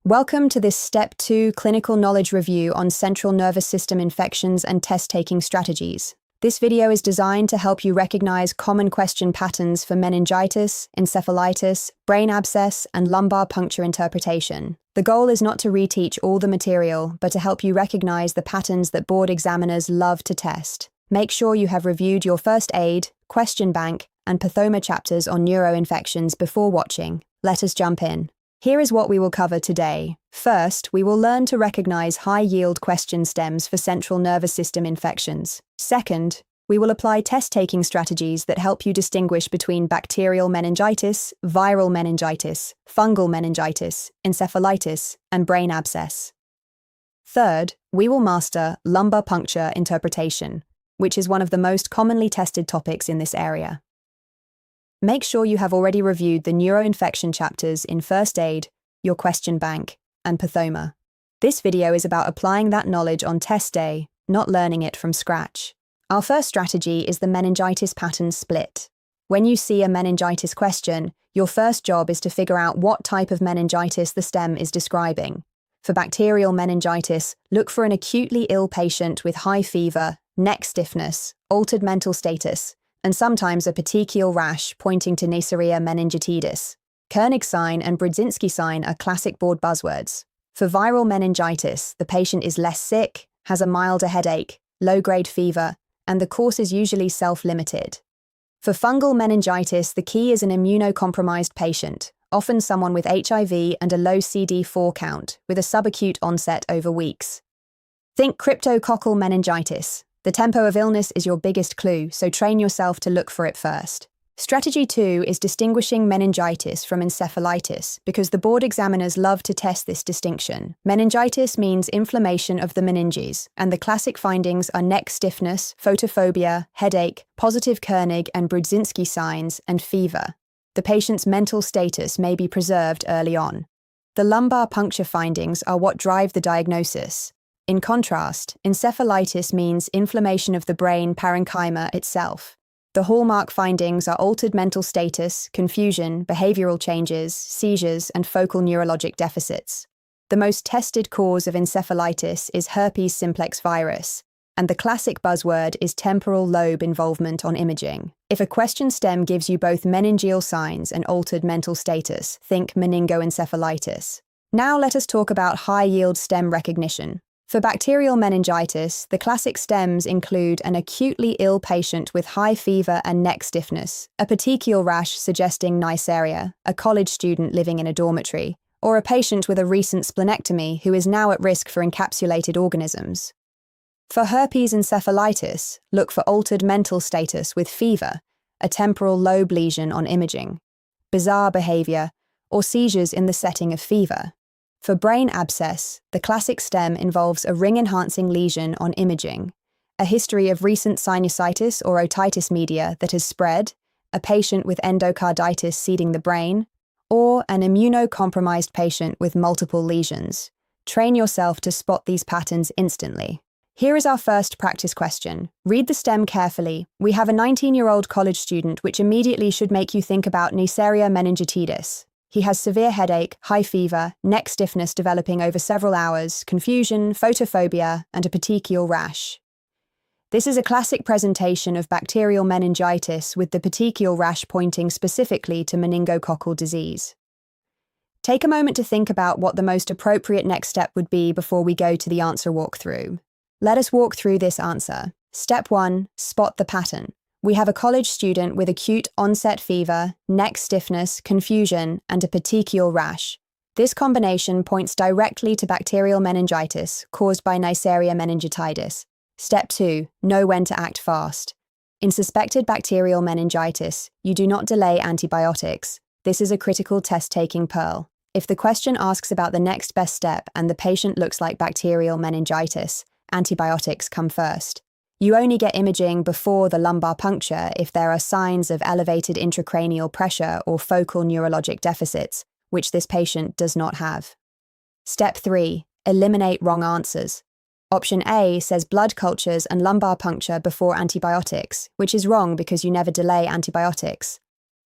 Welcome to this Step 2 clinical knowledge review on central nervous system infections and test-taking strategies. This video is designed to help you recognize common question patterns for meningitis, encephalitis, brain abscess, and lumbar puncture interpretation. The goal is not to reteach all the material, but to help you recognize the patterns that board examiners love to test. Make sure you have reviewed your first aid, question bank, and pathoma chapters on neuroinfections before watching. Let us jump in. Here is what we will cover today. First, we will learn to recognize high-yield question stems for central nervous system infections. Second, we will apply test-taking strategies that help you distinguish between bacterial meningitis, viral meningitis, fungal meningitis, encephalitis, and brain abscess. Third, we will master lumbar puncture interpretation, which is one of the most commonly tested topics in this area. Make sure you have already reviewed the neuroinfection chapters in First Aid, your question bank, and pathoma. This video is about applying that knowledge on test day, not learning it from scratch. Our first strategy is the meningitis pattern split. When you see a meningitis question, your first job is to figure out what type of meningitis the stem is describing. For bacterial meningitis, look for an acutely ill patient with high fever, neck stiffness, altered mental status, and sometimes a petechial rash pointing to Neisseria meningitidis. Koenig sign and Brudzinski sign are classic board buzzwords. For viral meningitis, the patient is less sick, has a milder headache, low-grade fever, and the course is usually self-limited. For fungal meningitis, the key is an immunocompromised patient, often someone with HIV and a low CD4 count, with a subacute onset over weeks. Think cryptococcal meningitis. The tempo of illness is your biggest clue, so train yourself to look for it first. Strategy 2 is distinguishing meningitis from encephalitis, because the board examiners love to test this distinction. Meningitis means inflammation of the meninges, and the classic findings are neck stiffness, photophobia, headache, positive Koenig and Brudzinski signs, and fever. The patient's mental status may be preserved early on. The lumbar puncture findings are what drive the diagnosis. In contrast, encephalitis means inflammation of the brain parenchyma itself. The hallmark findings are altered mental status, confusion, behavioral changes, seizures, and focal neurologic deficits. The most tested cause of encephalitis is herpes simplex virus, and the classic buzzword is temporal lobe involvement on imaging. If a question stem gives you both meningeal signs and altered mental status, think meningoencephalitis. Now let us talk about high-yield stem recognition. For bacterial meningitis, the classic stems include an acutely ill patient with high fever and neck stiffness, a petechial rash suggesting Neisseria, a college student living in a dormitory, or a patient with a recent splenectomy who is now at risk for encapsulated organisms. For herpes encephalitis, look for altered mental status with fever, a temporal lobe lesion on imaging, bizarre behavior, or seizures in the setting of fever. For brain abscess, the classic stem involves a ring-enhancing lesion on imaging, a history of recent sinusitis or otitis media that has spread, a patient with endocarditis seeding the brain, or an immunocompromised patient with multiple lesions. Train yourself to spot these patterns instantly. Here is our first practice question. Read the stem carefully. We have a 19-year-old college student, which immediately should make you think about Neisseria meningitidis. He has severe headache, high fever, neck stiffness developing over several hours, confusion, photophobia, and a petechial rash. This is a classic presentation of bacterial meningitis with the petechial rash pointing specifically to meningococcal disease. Take a moment to think about what the most appropriate next step would be before we go to the answer walkthrough. Let us walk through this answer. Step 1. Spot the pattern. We have a college student with acute onset fever, neck stiffness, confusion, and a petechial rash. This combination points directly to bacterial meningitis caused by Neisseria meningitidis. Step 2. Know when to act fast. In suspected bacterial meningitis, you do not delay antibiotics. This is a critical test-taking pearl. If the question asks about the next best step and the patient looks like bacterial meningitis, antibiotics come first. You only get imaging before the lumbar puncture if there are signs of elevated intracranial pressure or focal neurologic deficits, which this patient does not have. Step 3. Eliminate wrong answers. Option A says blood cultures and lumbar puncture before antibiotics, which is wrong because you never delay antibiotics.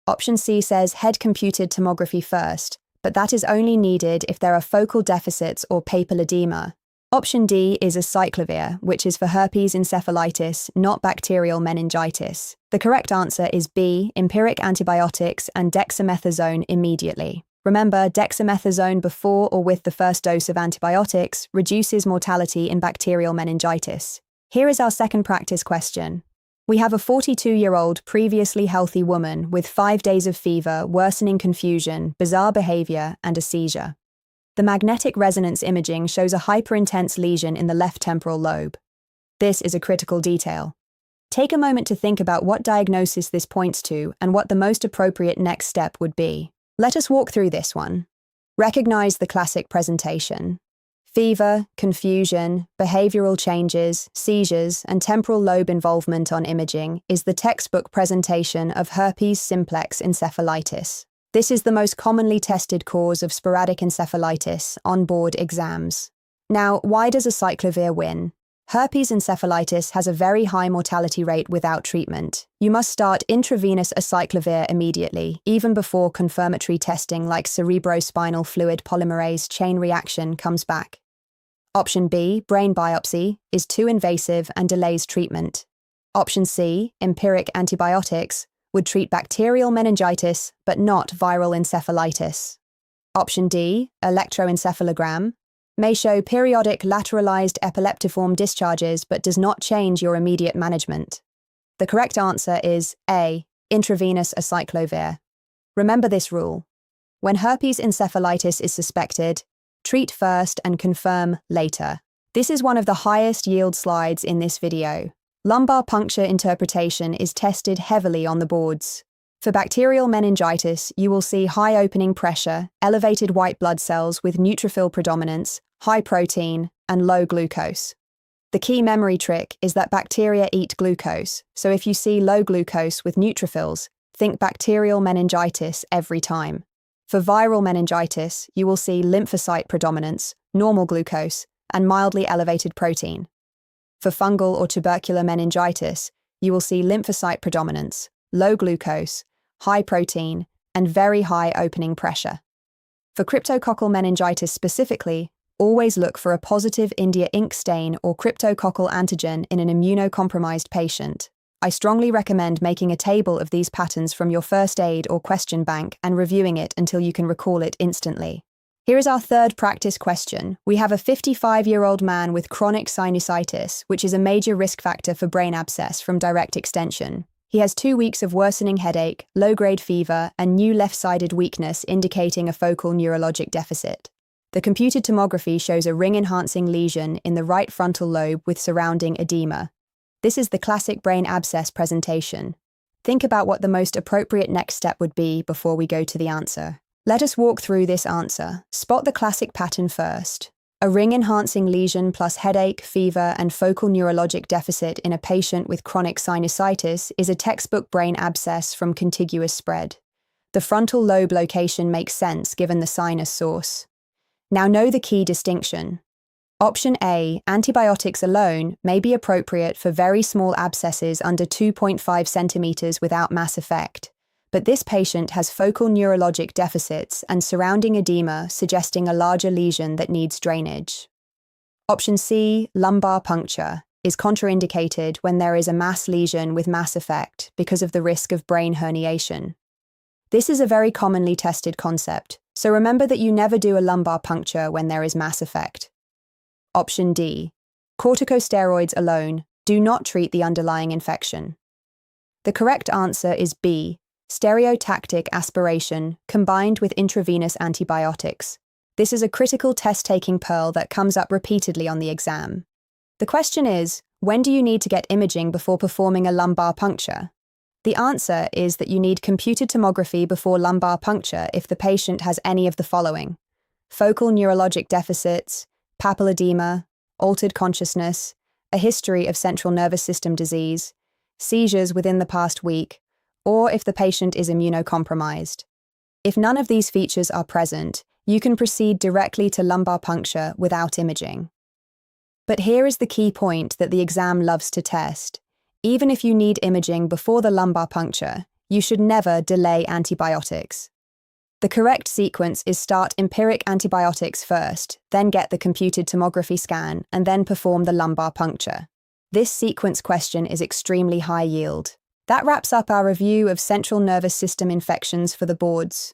Option C says head computed tomography first, but that is only needed if there are focal deficits or papal edema. Option D is acyclovir, which is for herpes encephalitis, not bacterial meningitis. The correct answer is B, empiric antibiotics and dexamethasone immediately. Remember, dexamethasone before or with the first dose of antibiotics reduces mortality in bacterial meningitis. Here is our second practice question. We have a 42-year-old previously healthy woman with 5 days of fever, worsening confusion, bizarre behavior, and a seizure. The magnetic resonance imaging shows a hyperintense lesion in the left temporal lobe. This is a critical detail. Take a moment to think about what diagnosis this points to and what the most appropriate next step would be. Let us walk through this one. Recognize the classic presentation. Fever, confusion, behavioral changes, seizures, and temporal lobe involvement on imaging is the textbook presentation of herpes simplex encephalitis. This is the most commonly tested cause of sporadic encephalitis on board exams. Now, why does acyclovir win? Herpes encephalitis has a very high mortality rate without treatment. You must start intravenous acyclovir immediately, even before confirmatory testing like cerebrospinal fluid polymerase chain reaction comes back. Option B, brain biopsy, is too invasive and delays treatment. Option C, empiric antibiotics, would treat bacterial meningitis but not viral encephalitis. Option D, electroencephalogram, may show periodic lateralized epileptiform discharges but does not change your immediate management. The correct answer is A, intravenous acyclovir. Remember this rule. When herpes encephalitis is suspected, treat first and confirm later. This is one of the highest yield slides in this video. Lumbar puncture interpretation is tested heavily on the boards. For bacterial meningitis, you will see high opening pressure, elevated white blood cells with neutrophil predominance, high protein, and low glucose. The key memory trick is that bacteria eat glucose, so if you see low glucose with neutrophils, think bacterial meningitis every time. For viral meningitis, you will see lymphocyte predominance, normal glucose, and mildly elevated protein. For fungal or tubercular meningitis, you will see lymphocyte predominance, low glucose, high protein, and very high opening pressure. For cryptococcal meningitis specifically, always look for a positive India ink stain or cryptococcal antigen in an immunocompromised patient. I strongly recommend making a table of these patterns from your first aid or question bank and reviewing it until you can recall it instantly. Here is our third practice question. We have a 55-year-old man with chronic sinusitis, which is a major risk factor for brain abscess from direct extension. He has 2 weeks of worsening headache, low-grade fever, and new left-sided weakness indicating a focal neurologic deficit. The computed tomography shows a ring-enhancing lesion in the right frontal lobe with surrounding edema. This is the classic brain abscess presentation. Think about what the most appropriate next step would be before we go to the answer. Let us walk through this answer. Spot the classic pattern first. A ring-enhancing lesion plus headache, fever, and focal neurologic deficit in a patient with chronic sinusitis is a textbook brain abscess from contiguous spread. The frontal lobe location makes sense given the sinus source. Now know the key distinction. Option A, antibiotics alone, may be appropriate for very small abscesses under 2.5 centimeters without mass effect. But this patient has focal neurologic deficits and surrounding edema suggesting a larger lesion that needs drainage. Option C, lumbar puncture, is contraindicated when there is a mass lesion with mass effect because of the risk of brain herniation. This is a very commonly tested concept, so remember that you never do a lumbar puncture when there is mass effect. Option D, corticosteroids alone do not treat the underlying infection. The correct answer is B, stereotactic aspiration combined with intravenous antibiotics. This is a critical test-taking pearl that comes up repeatedly on the exam. The question is, when do you need to get imaging before performing a lumbar puncture? The answer is that you need computed tomography before lumbar puncture if the patient has any of the following: focal neurologic deficits, papilledema, altered consciousness, a history of central nervous system disease, seizures within the past week, or if the patient is immunocompromised. If none of these features are present, you can proceed directly to lumbar puncture without imaging. But here is the key point that the exam loves to test. Even if you need imaging before the lumbar puncture, you should never delay antibiotics. The correct sequence is start empiric antibiotics first, then get the computed tomography scan, and then perform the lumbar puncture. This sequence question is extremely high yield. That wraps up our review of central nervous system infections for the boards.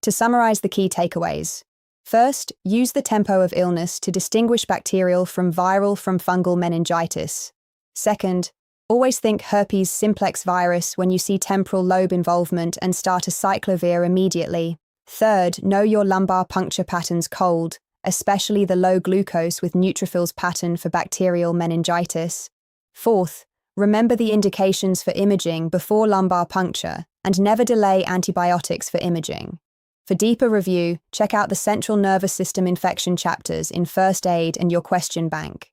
To summarize the key takeaways. First, use the tempo of illness to distinguish bacterial from viral from fungal meningitis. Second, always think herpes simplex virus when you see temporal lobe involvement and start a cyclovir immediately. Third, know your lumbar puncture patterns cold, especially the low glucose with neutrophils pattern for bacterial meningitis. Fourth, remember the indications for imaging before lumbar puncture and never delay antibiotics for imaging. For deeper review, check out the central nervous system infection chapters in First Aid and your question bank.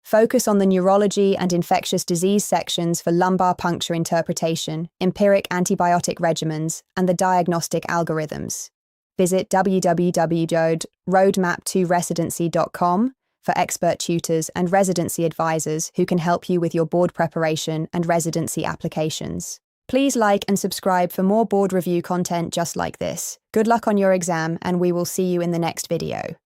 Focus on the neurology and infectious disease sections for lumbar puncture interpretation, empiric antibiotic regimens, and the diagnostic algorithms. Visit www.roadmap2residency.com for expert tutors and residency advisors who can help you with your board preparation and residency applications. Please like and subscribe for more board review content just like this. Good luck on your exam, and we will see you in the next video.